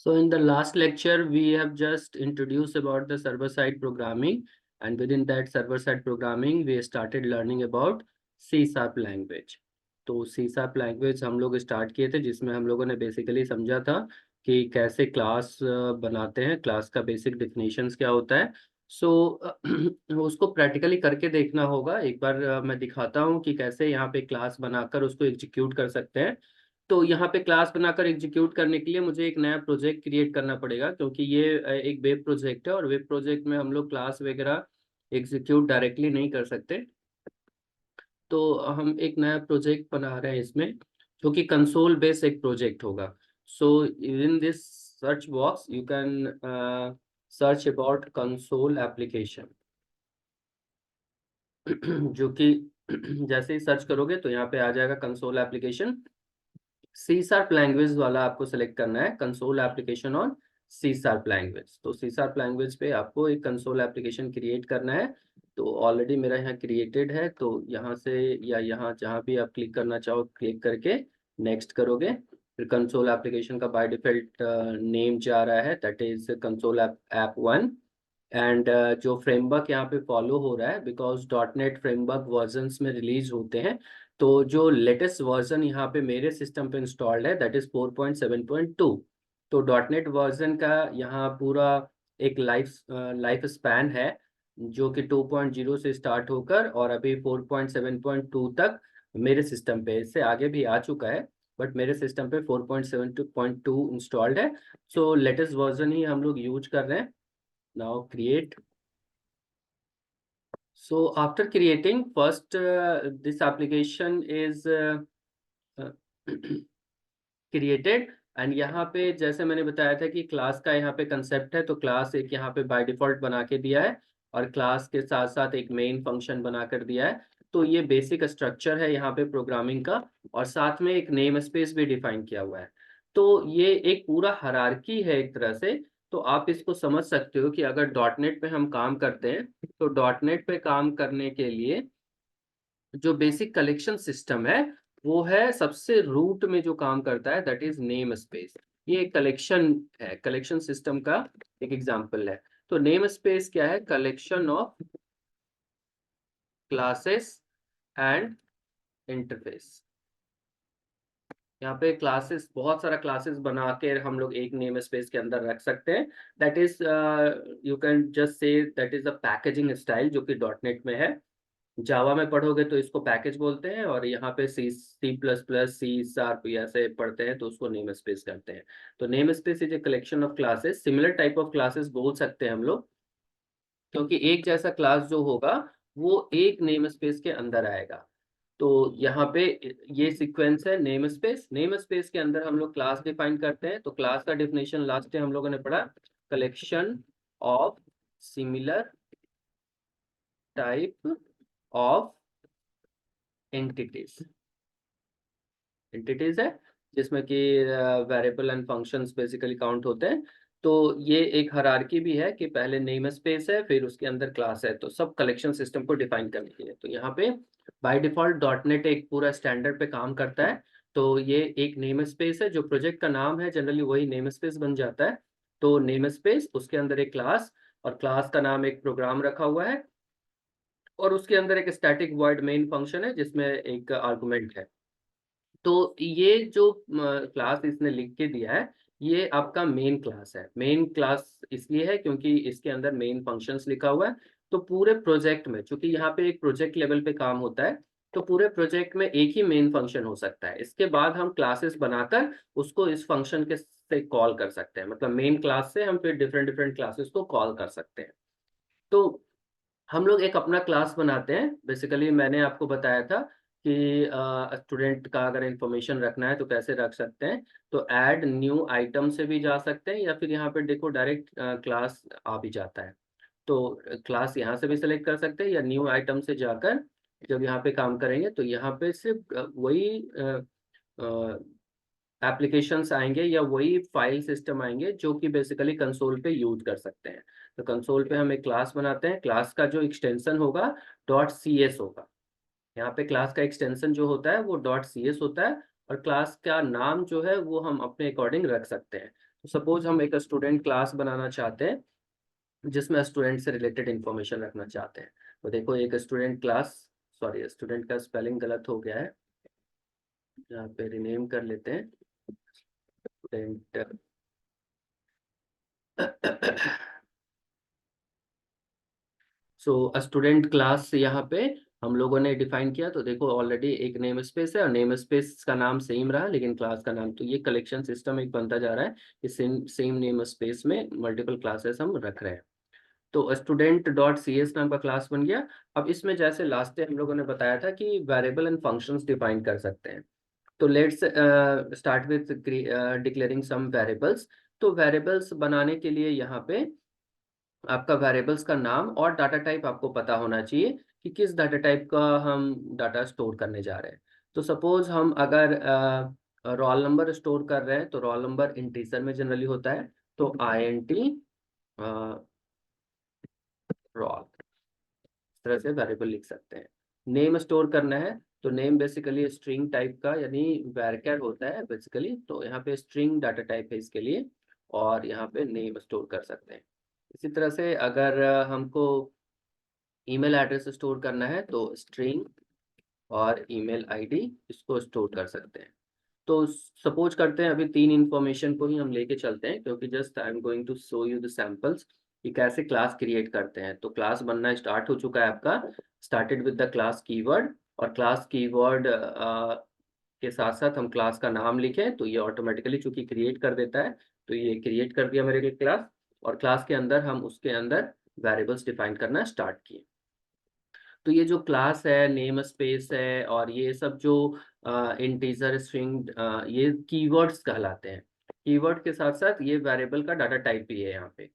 So in the last lecture, we have just introduced about the server-side programming, and within that server-side programming, we started learning about C# language. तो C# language हम लोग start किए थे, जिसमें हम लोगों ने बेसिकली समझा था कि कैसे क्लास बनाते हैं, क्लास का बेसिक डिफिनेशंस क्या होता है। सो उसको प्रैक्टिकली करके देखना होगा। एक बार मैं दिखाता हूँ कि कैसे यहाँ पे क्लास बनाकर उसको एग्जीक्यूट कर सकते हैं। तो यहाँ पे क्लास बनाकर एग्जीक्यूट करने के लिए मुझे एक नया प्रोजेक्ट क्रिएट करना पड़ेगा, क्योंकि ये एक वेब प्रोजेक्ट है और वेब प्रोजेक्ट में हम लोग क्लास वगैरह एग्जीक्यूट डायरेक्टली नहीं कर सकते। तो हम एक नया प्रोजेक्ट बना रहे हैं इसमें, जो कि कंसोल बेस्ड एक प्रोजेक्ट होगा। So in this search box you can search about console application जो कि जैसे ही सर्च करोगे तो यहाँ पे आ जाएगा कंसोल एप्लीकेशन। C# लैंग्वेज वाला आपको सेलेक्ट करना है, console application on C# language. तो C# लैंग्वेज पे आपको एक कंसोल एप्लीकेशन क्रिएट करना है। तो ऑलरेडी मेरा यहाँ क्रिएटेड है, तो यहाँ से या यहाँ जहाँ भी आप क्लिक करना चाहो क्लिक करके नेक्स्ट करोगे। फिर कंसोल एप्लीकेशन का बाय डिफॉल्ट नेम जा रहा है, that is console app 1। And जो फ्रेमवर्क यहाँ पे फॉलो हो रहा है, बिकॉज .NET फ्रेमवर्क वर्जन्स में रिलीज होते हैं, तो जो लेटेस्ट वर्जन यहाँ पे मेरे सिस्टम पे इंस्टॉल्ड है दैट इज 4.7.2। तो .NET वर्जन का यहाँ पूरा एक लाइफ स्पैन है, जो कि 2.0 से स्टार्ट होकर और अभी 4.7.2 तक मेरे सिस्टम पे, इससे आगे भी आ चुका है बट मेरे सिस्टम पे 4.7.2 इंस्टॉल्ड है। सो लेटेस्ट वर्जन ही हम लोग यूज कर रहे हैं। Now create. So after creating, first this application is created। And यहाँ पे जैसे मैंने बताया था कि क्लास का यहाँ पे कंसेप्ट है, तो क्लास एक यहाँ पे बाय डिफॉल्ट बना के दिया है और क्लास के साथ साथ एक मेन फंक्शन बना कर दिया है। तो ये बेसिक स्ट्रक्चर है यहाँ पे प्रोग्रामिंग का, और साथ में एक नेम स्पेस भी डिफाइन किया हुआ है। तो ये एक पूरा हायरार्की है एक तरह से। तो आप इसको समझ सकते हो कि अगर .NET पे हम काम करते हैं, तो .NET पे काम करने के लिए जो बेसिक कलेक्शन सिस्टम है, वो है सबसे रूट में जो काम करता है, दैट इज नेम स्पेस। ये कलेक्शन है, कलेक्शन सिस्टम का एक एग्जांपल है। तो नेम स्पेस क्या है? Collection of classes and interface. यहाँ पे क्लासेस, बहुत सारा क्लासेस बना के हम लोग एक नेम स्पेस के अंदर रख सकते हैं। That is you can just say that is a packaging style, जो कि .NET में है। जावा में पढ़ोगे तो इसको पैकेज बोलते हैं, और यहाँ पे C++, C# ऐसे पढ़ते हैं तो उसको नेम स्पेस करते हैं। तो name space is a collection of classes, similar type of classes बोल सकते हैं हम लोग, क्योंकि एक जैसा क्लास जो होगा वो एक नेम स्पेस के अंदर आएगा। तो यहाँ पे ये सीक्वेंस है नेम स्पेस। नेम स्पेस के अंदर हम लोग क्लास डिफाइन करते हैं। तो क्लास का डिफिनेशन लास्ट टाइम हम लोगों ने पढ़ा, collection of similar type of entities. Entities है जिसमें कि variable and functions basically count होते हैं। तो ये एक हायरार्की भी है कि पहले नेम स्पेस है फिर उसके अंदर क्लास है, तो सब कलेक्शन सिस्टम को डिफाइन करने के लिए। तो यहाँ पे बाय डिफॉल्ट .NET एक पूरा स्टैंडर्ड पे काम करता है। तो ये एक नेम स्पेस है, जो प्रोजेक्ट का नाम है जनरली वही नेम स्पेस बन जाता है। तो नेम स्पेस, उसके अंदर एक क्लास, और क्लास का नाम एक प्रोग्राम रखा हुआ है, और उसके अंदर एक स्टैटिक वॉइड मेन फंक्शन है जिसमें एक आर्गुमेंट है। तो ये जो क्लास इसने लिख के दिया है, ये आपका मेन क्लास है। मेन क्लास इसलिए है क्योंकि इसके अंदर मेन फंक्शंस लिखा हुआ है। तो पूरे प्रोजेक्ट में, चूंकि यहाँ पे एक प्रोजेक्ट लेवल पे काम होता है, तो पूरे प्रोजेक्ट में एक ही मेन फंक्शन हो सकता है। इसके बाद हम क्लासेस बनाकर उसको इस फंक्शन के से कॉल कर सकते हैं, मतलब मेन क्लास से हम फिर डिफरेंट डिफरेंट क्लासेस को कॉल कर सकते हैं। तो हम लोग एक अपना क्लास बनाते हैं। बेसिकली मैंने आपको बताया था कि स्टूडेंट का अगर इंफॉर्मेशन रखना है तो कैसे रख सकते हैं। तो ऐड न्यू आइटम से भी जा सकते हैं, या फिर यहाँ पे देखो डायरेक्ट क्लास आ भी जाता है। तो क्लास यहाँ से भी सिलेक्ट कर सकते हैं, या न्यू आइटम से जाकर जब यहाँ पे काम करेंगे तो यहाँ पे सिर्फ वही एप्लीकेशंस आएंगे या वही फाइल सिस्टम आएंगे जो कि बेसिकली कंसोल पे यूज कर सकते हैं। तो कंसोल पे हम एक क्लास बनाते हैं। क्लास का जो एक्सटेंशन होगा .cs होगा। यहाँ पे क्लास का एक्सटेंशन जो होता है वो .cs होता है, और क्लास का नाम जो है वो हम अपने अकॉर्डिंग रख सकते हैं। तो सपोज हम एक स्टूडेंट क्लास बनाना चाहते हैं जिसमें स्टूडेंट से रिलेटेड इंफॉर्मेशन रखना चाहते हैं। तो देखो एक स्टूडेंट क्लास, सॉरी स्टूडेंट का स्पेलिंग गलत हो गया है, यहाँ पे रिनेम कर लेते हैं स्टूडेंट। सो स्टूडेंट क्लास यहाँ पे हम लोगों ने डिफाइन किया। तो देखो ऑलरेडी एक नेम स्पेस है और नेम स्पेस का नाम सेम रहा लेकिन क्लास का नाम, तो ये कलेक्शन सिस्टम एक बनता जा रहा है कि सेम सेम नेम स्पेस में मल्टीपल क्लासेस हम रख रहे हैं। तो स्टूडेंट डॉट सी एस नाम का क्लास बन गया। अब इसमें जैसे लास्ट टाइम हम लोगों ने बताया था कि वेरिएबल एंड फंक्शंस डिफाइन कर सकते हैं। तो let's start with declaring some variables. तो वेरिएबल्स बनाने के लिए यहाँ पे आपका वेरिएबल्स का नाम और डाटा टाइप आपको पता होना चाहिए कि किस डाटा टाइप का हम डाटा स्टोर करने जा रहे हैं। तो सपोज हम अगर रोल नंबर स्टोर कर रहे हैं तो रोल नंबर इंटीजर में जनरली होता है, तो INT रोल, इस तरह से वेरिएबल लिख सकते हैं। नेम स्टोर करना है तो नेम बेसिकली स्ट्रिंग टाइप का यानी वैरचर होता है बेसिकली, तो यहाँ पे स्ट्रिंग डाटा टाइप है इसके लिए, और यहाँ पे नेम स्टोर कर सकते हैं। इसी तरह से अगर हमको ईमेल एड्रेस स्टोर करना है तो स्ट्रिंग और ईमेल आईडी इसको स्टोर कर सकते हैं। तो सपोज करते हैं अभी तीन इंफॉर्मेशन को ही हम लेके चलते हैं क्योंकि just I am going to show you the samples कि कैसे क्लास क्रिएट करते हैं। तो क्लास बनना स्टार्ट हो चुका है आपका, started with the class keyword, और क्लास कीवर्ड के साथ साथ हम क्लास का नाम लिखें तो ये ऑटोमेटिकली चूंकि क्रिएट कर देता है, तो ये क्रिएट कर दिया मेरे लिए क्लास, और क्लास के अंदर हम उसके अंदर वेरिएबल्स डिफाइन करना स्टार्ट किए। तो ये जो क्लास है, नेम स्पेस है, और ये सब जो इंटीजर स्ट्रिंग, ये कीवर्ड्स कहलाते हैं। कीवर्ड के साथ साथ ये वेरिएबल का डाटा टाइप भी है यहाँ पे।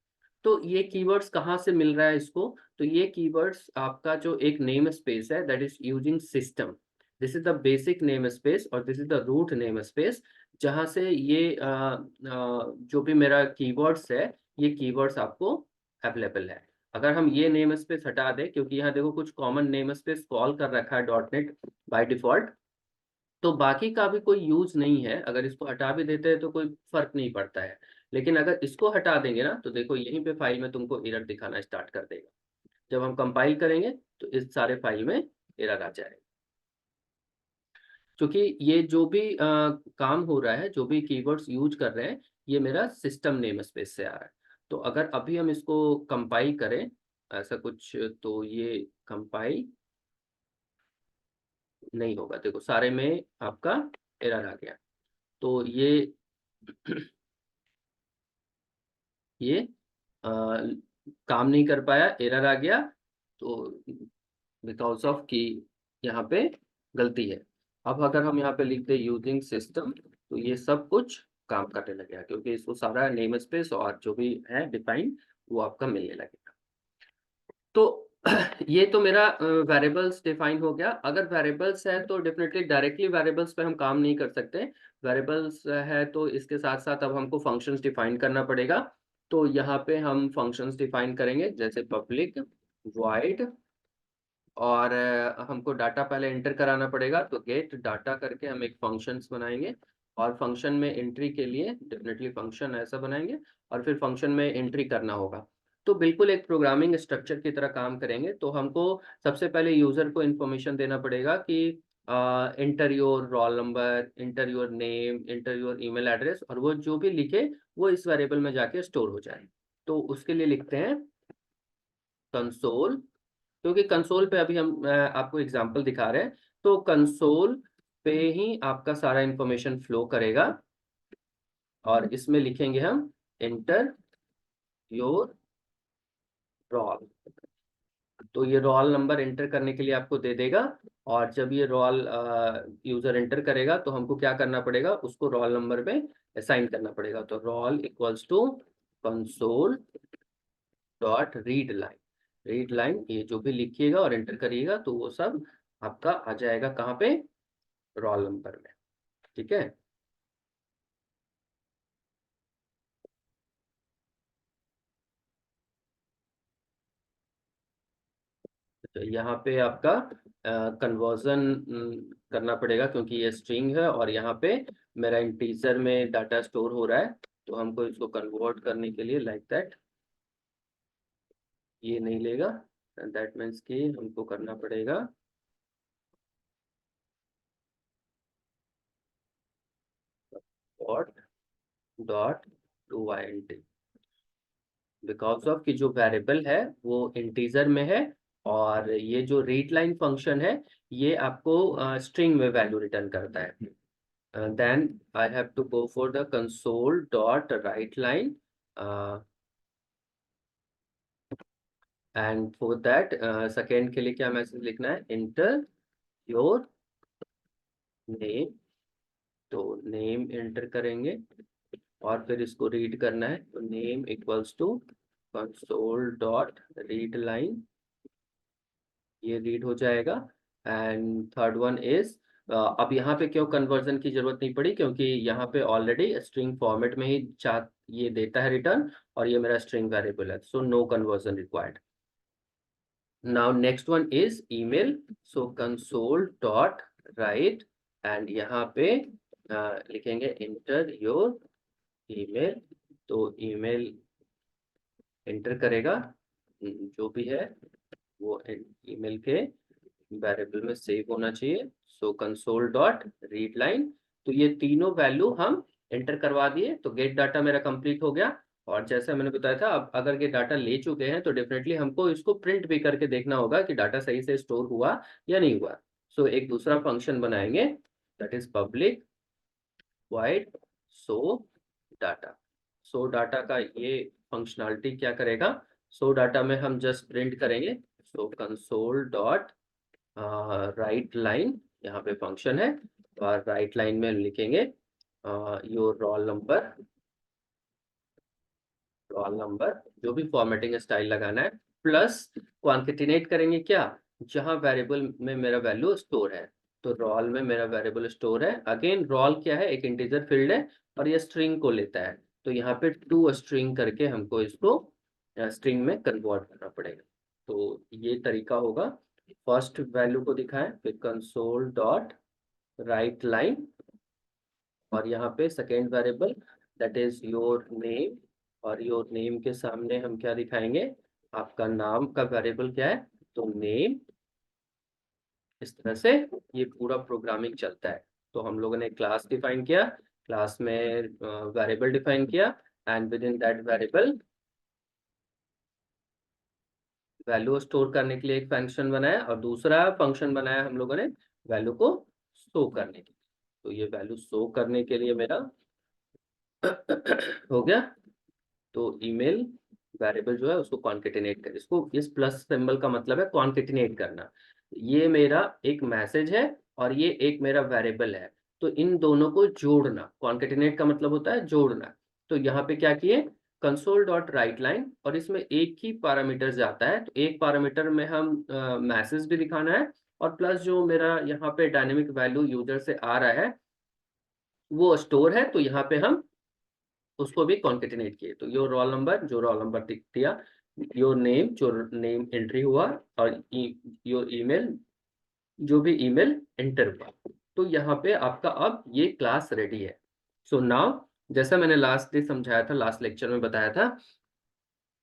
तो ये कीवर्ड्स कहाँ से मिल रहा है इसको, तो ये कीवर्ड्स आपका जो एक नेम स्पेस है that is using system, this is the basic name space और this is the root name space, जहाँ से ये जो भी मेरा कीवर्ड्स है ये कीवर्ड्स आपको अवेलेबल है। अगर हम ये नेम स्पेस हटा दें, क्योंकि यहाँ देखो कुछ कॉमन नेम स्पेस कॉल कर रखा है .NET बाय डिफॉल्ट, तो बाकी का भी कोई यूज नहीं है। अगर इसको हटा भी देते हैं तो कोई फर्क नहीं पड़ता है, लेकिन अगर इसको हटा देंगे ना तो देखो यहीं पे फाइल में तुमको एरर दिखाना स्टार्ट कर देगा। जब हम कंपाइल करेंगे तो इस सारे फाइल में एरर आ जाएगा, क्योंकि ये जो भी काम हो रहा है, जो भी कीवर्ड्स यूज कर रहे हैं, ये मेरा सिस्टम नेम स्पेस से आ रहा है। तो अगर अभी हम इसको कंपाइल करें ऐसा कुछ, तो ये कंपाइल नहीं होगा। देखो सारे में आपका एरर आ गया। तो ये काम नहीं कर पाया, एरर आ गया, तो बिकॉज ऑफ कि यहाँ पे गलती है। अब अगर हम यहाँ पे लिखते यूजिंग सिस्टम तो ये सब कुछ काम करने लगेगा, क्योंकि इसको सारा नेम स्पेस और जो भी है डिफाइन वो आपका मिलने लगेगा। तो ये तो मेरा वेरिएबल्स डिफाइन हो गया। अगर वेरिएबल्स है तो डेफिनेटली डायरेक्टली वेरिएबल्स पे हम काम नहीं कर सकते। वेरिएबल्स है तो इसके साथ साथ अब हमको फंक्शंस डिफाइन करना पड़ेगा। तो यहाँ पे हम फंक्शंस डिफाइन करेंगे जैसे पब्लिक वॉइड, और हमको डाटा पहले एंटर कराना पड़ेगा, तो गेट डाटा करके हम एक फंक्शंस बनाएंगे, और फंक्शन में एंट्री के लिए डेफिनेटली फंक्शन ऐसा बनाएंगे, और फिर फंक्शन में एंट्री करना होगा। तो बिल्कुल एक प्रोग्रामिंग स्ट्रक्चर की तरह काम करेंगे। तो हमको सबसे पहले यूजर को इन्फॉर्मेशन देना पड़ेगा कि inter your roll number, inter your name, inter your email address, और वो जो भी लिखे वो इस वेरिएबल में जाके स्टोर हो जाए। तो उसके लिए लिखते हैं कंसोल, क्योंकि कंसोल पे अभी हम आपको एग्जांपल दिखा रहे हैं, तो कंसोल पे ही आपका सारा इंफॉर्मेशन फ्लो करेगा, और इसमें लिखेंगे हम एंटर योर रोल। तो ये रोल नंबर एंटर करने के लिए आपको दे देगा, और जब ये रोल यूजर एंटर करेगा तो हमको क्या करना पड़ेगा, उसको रोल नंबर में असाइन करना पड़ेगा। तो roll equals to console dot read line, read line ये जो भी लिखिएगा और एंटर करिएगा तो वो सब आपका आ जाएगा कहाँ पे, रोल नंबर में। ठीक है। तो यहाँ पे आपका कन्वर्जन करना पड़ेगा, क्योंकि ये स्ट्रिंग है और यहाँ पे मेरा इंटीजर में डाटा स्टोर हो रहा है। तो हमको इसको कन्वर्ट करने के लिए लाइक दैट ये नहीं लेगा, दैट मीन्स कि हमको करना पड़ेगा dot dot to int, because of कि जो वेरिएबल है वो इंटीजर में है और ये जो रीड लाइन फंक्शन है ये आपको स्ट्रिंग में वैल्यू रिटर्न करता है। Then I have to go for the console dot write line and for that second के लिए क्या मैसेज लिखना है, इंटर योर नेम। तो नेम एंटर करेंगे और फिर इसको रीड करना है, तो name equals to console dot read line, ये रीड हो जाएगा। एंड थर्ड वन इज, अब यहाँ पे क्यों कन्वर्जन की जरूरत नहीं पड़ी, क्योंकि यहाँ पे ऑलरेडी स्ट्रिंग फॉर्मेट में ही ये देता है रिटर्न और ये मेरा स्ट्रिंग वेरिएबल है, so no conversion required. Now next one is email, so console dot write and यहाँ पे लिखेंगे इंटर योर ईमेल। तो ईमेल एंटर करेगा, जो भी है वो ईमेल के वेरिएबल में सेव होना चाहिए। सो कंसोल डॉट रीड लाइन, तो ये तीनों वैल्यू हम एंटर करवा दिए, तो गेट डाटा मेरा कंप्लीट हो गया। और जैसा मैंने बताया था, अब अगर ये डाटा ले चुके हैं तो डेफिनेटली हमको इसको प्रिंट भी करके देखना होगा कि डाटा सही से स्टोर हुआ या नहीं हुआ। सो एक दूसरा फंक्शन बनाएंगे, that is public void show data. Show data का ये फंक्शनलिटी क्या करेगा, शो डाटा में हम जस्ट प्रिंट करेंगे, सो कंसोल डॉट राइट लाइन, यहाँ पे फंक्शन है और राइट लाइन में लिखेंगे योर रोल नंबर जो भी फॉर्मेटिंग स्टाइल लगाना है, प्लस क्वांटिनेट करेंगे क्या, जहां वेरिएबल में मेरा वैल्यू स्टोर है। तो रोल में मेरा वेरिएबल स्टोर है, अगेन रोल क्या है, एक इंटीजर फील्ड है और ये स्ट्रिंग को लेता है, तो यहाँ पे टू स्ट्रिंग करके हमको इसको स्ट्रिंग में कन्वर्ट करना पड़ेगा। तो ये तरीका होगा, फर्स्ट वैल्यू को दिखाएं, फिर कंसोल डॉट राइट लाइन और यहाँ पे second variable that is your name, और योर नेम के सामने हम क्या दिखाएंगे, आपका नाम का वेरिएबल क्या है, तो नेम। इस तरह से ये पूरा प्रोग्रामिंग चलता है। तो हम लोगों ने क्लास डिफाइन किया, क्लास में वेरिएबल डिफाइन किया and with in that variable value store करने के लिए एक फंक्शन बनाया और दूसरा फंक्शन बनाया हम लोगों ने वैल्यू को शो करने के लिए। तो ये वैल्यू शो करने के लिए मेरा हो गया। तो ईमेल वेरिएबल जो है उसको कॉन्केटिनेट कर, इसको इस प्लस सिंबल का मतलब है कॉन्केटिनेट करना। ये मेरा एक मैसेज है और ये एक मेरा वेरिएबल है, तो इन दोनों को जोड़ना, कॉन्केटिनेट का मतलब होता है जोड़ना। तो यहाँ पे क्या किए, कंसोल डॉट राइट लाइन, और इसमें एक ही पैरामीटर जाता है, तो एक पैरामीटर में हम मैसेज भी दिखाना है और प्लस जो मेरा यहाँ पे डायनेमिक वैल्यू यूजर से आ रहा है वो स्टोर है, तो यहाँ पे हम उसको भी कॉन्केटिनेट किए। तो योर रोल नंबर, जो रोल नंबर दिया, योर नेम जो नेम एंट्री हुआ, और योर ईमेल जो भी ईमेल एंटर हुआ। तो यहाँ पे आपका अब ये क्लास रेडी है। सो नाउ, जैसा मैंने लास्ट डे समझाया था, लास्ट लेक्चर में बताया था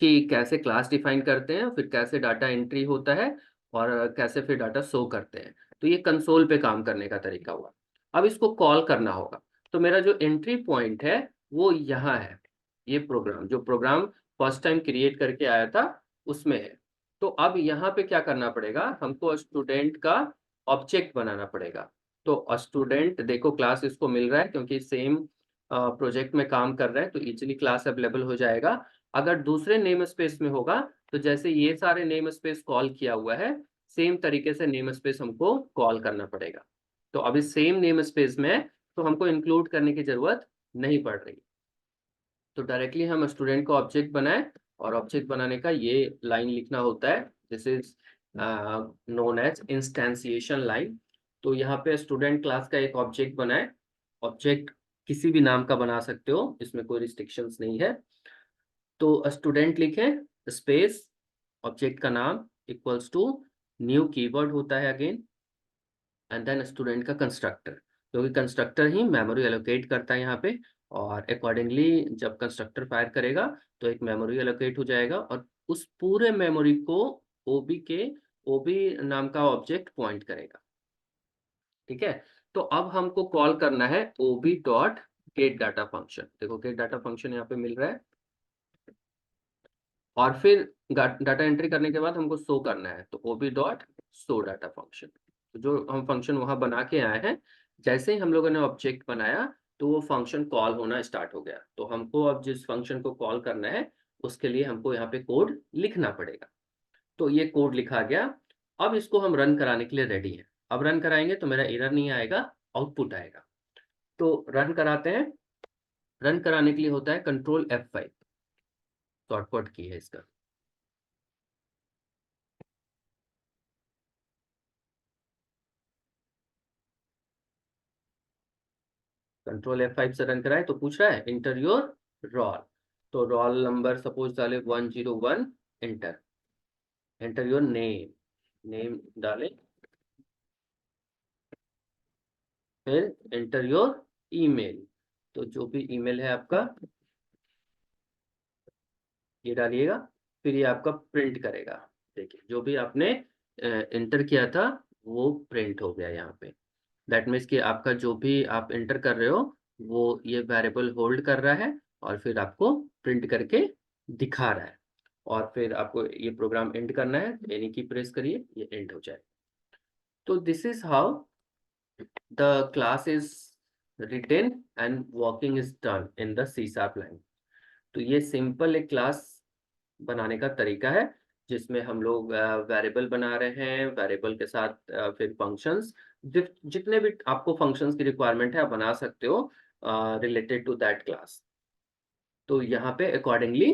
कि कैसे क्लास डिफाइन करते हैं, फिर कैसे डाटा एंट्री होता है और कैसे फिर डाटा शो करते हैं। तो ये कंसोल पे काम करने का तरीका हुआ। अब इसको कॉल करना होगा, तो मेरा जो एंट्री पॉइंट है वो यहाँ है, ये प्रोग्राम जो प्रोग्राम फर्स्ट टाइम क्रिएट करके आया था उसमें है। तो अब यहाँ पे क्या करना पड़ेगा, हमको स्टूडेंट का ऑब्जेक्ट बनाना पड़ेगा। तो स्टूडेंट देखो क्लास इसको मिल रहा है क्योंकि सेम प्रोजेक्ट में काम कर रहे हैं, तो इजीली क्लास अवेलेबल हो जाएगा। अगर दूसरे नेम स्पेस में होगा तो जैसे ये सारे नेम स्पेस कॉल किया हुआ है, सेम तरीके से नेम स्पेस हमको कॉल करना पड़ेगा। तो अभी सेम नेम स्पेस में है तो हमको इंक्लूड करने की जरूरत नहीं पड़ रही। तो डायरेक्टली हम स्टूडेंट को ऑब्जेक्ट बनाए और ऑब्जेक्ट बनाने का ये लाइन लिखना होता है, this is known as instantiation line. तो यहाँ पे स्टूडेंट क्लास का एक ऑब्जेक्ट बनाए, ऑब्जेक्ट किसी भी नाम का बना सकते हो, इसमें कोई रिस्ट्रिक्शंस नहीं है। तो स्टूडेंट लिखें स्पेस ऑब्जेक्ट का नाम इक्वल्स टू न्यू कीवर्ड होता है अगेन, एंड देन स्टूडेंट का कंस्ट्रक्टर। क्योंकि कंस्ट्रक्टर ही मेमोरी एलोकेट करता है यहाँ पे, और अकॉर्डिंगली जब कंस्ट्रक्टर फायर करेगा तो एक मेमोरी एलोकेट हो जाएगा और उस पूरे मेमोरी को ओबी नाम का ऑब्जेक्ट पॉइंट करेगा। ठीक है, तो अब हमको कॉल करना है ओबी डॉट गेट डाटा फंक्शन। देखो गेट डाटा फंक्शन यहाँ पे मिल रहा है, और फिर डाटा एंट्री करने के बाद हमको शो करना है, तो ओबी डॉट शो डाटा फंक्शन। तो जो हम फंक्शन वहां बना के आए हैं, जैसे ही हम लोगों ने ऑब्जेक्ट बनाया तो वो फंक्शन कॉल होना स्टार्ट हो गया। तो हमको अब जिस फंक्शन को कॉल करना है उसके लिए हमको यहाँ पे कोड लिखना पड़ेगा। तो ये कोड लिखा गया। अब इसको हम रन कराने के लिए रेडी हैं। अब रन कराएंगे तो मेरा एरर नहीं आएगा, आउटपुट आएगा। तो रन कराते हैं। रन कराने के लिए होता है कंट्रोल F5, शॉर्टकट की है इसका। कंट्रोल F5 से रन कराए तो पूछ रहा है इंटर योर रोल। तो रोल नंबर सपोज डाले 101, enter. Enter your name, name डाले, फिर एंटर योर ईमेल। तो जो भी ईमेल है आपका ये डालिएगा, फिर ये आपका प्रिंट करेगा। देखिए जो भी आपने एंटर किया था वो प्रिंट हो गया यहाँ पे। दैट मीन्स कि आपका जो भी आप एंटर कर रहे हो वो ये वेरिएबल होल्ड कर रहा है और फिर आपको प्रिंट करके दिखा रहा है। और फिर आपको ये प्रोग्राम एंड करना है, यानी कि प्रेस करिए, ये एंड हो जाए। तो this is how the class is written and working is done in the C# language. तो ये सिंपल एक क्लास बनाने का तरीका है जिसमें हम लोग वेरिएबल बना रहे हैं, वेरिएबल के साथ फिर फंक्शंस, जितने भी आपको फंक्शंस की रिक्वायरमेंट है आप बना सकते हो रिलेटेड टू दैट क्लास। तो यहाँ पे अकॉर्डिंगली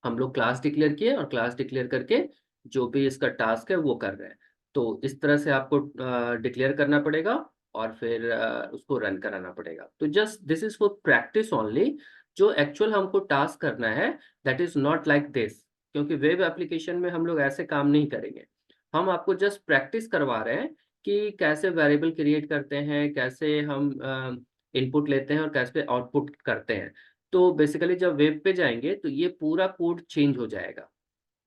हम लोग क्लास डिक्लेयर किए और क्लास डिक्लेयर करके जो भी इसका टास्क है वो कर रहे हैं। तो इस तरह से आपको डिक्लेयर करना पड़ेगा और फिर उसको रन कराना पड़ेगा। तो just this is for practice only. जो एक्चुअल हमको टास्क करना है that is not like this, क्योंकि वेब एप्लीकेशन में हम लोग ऐसे काम नहीं करेंगे। हम आपको जस्ट प्रैक्टिस करवा रहे हैं कि कैसे वेरिएबल क्रिएट करते हैं, कैसे हम इनपुट लेते हैं और कैसे आउटपुट करते हैं। तो बेसिकली जब वेब पे जाएंगे तो ये पूरा कोड चेंज हो जाएगा।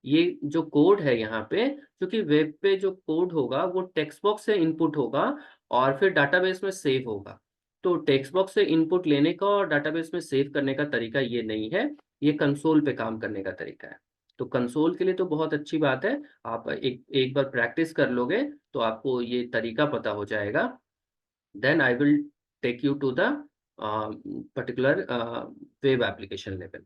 ये जो कोड है यहाँ पे, क्योंकि वेब पे जो कोड होगा वो टेक्स्ट बॉक्स से इनपुट होगा और फिर डाटाबेस में सेव होगा। तो टेक्स्ट बॉक्स से इनपुट लेने का और डाटाबेस में सेव करने का तरीका ये नहीं है, ये कंसोल पे काम करने का तरीका है। तो कंसोल के लिए तो बहुत अच्छी बात है, आप एक एक बार प्रैक्टिस कर लोगे तो आपको ये तरीका पता हो जाएगा। Then I will take you to the particular web application level.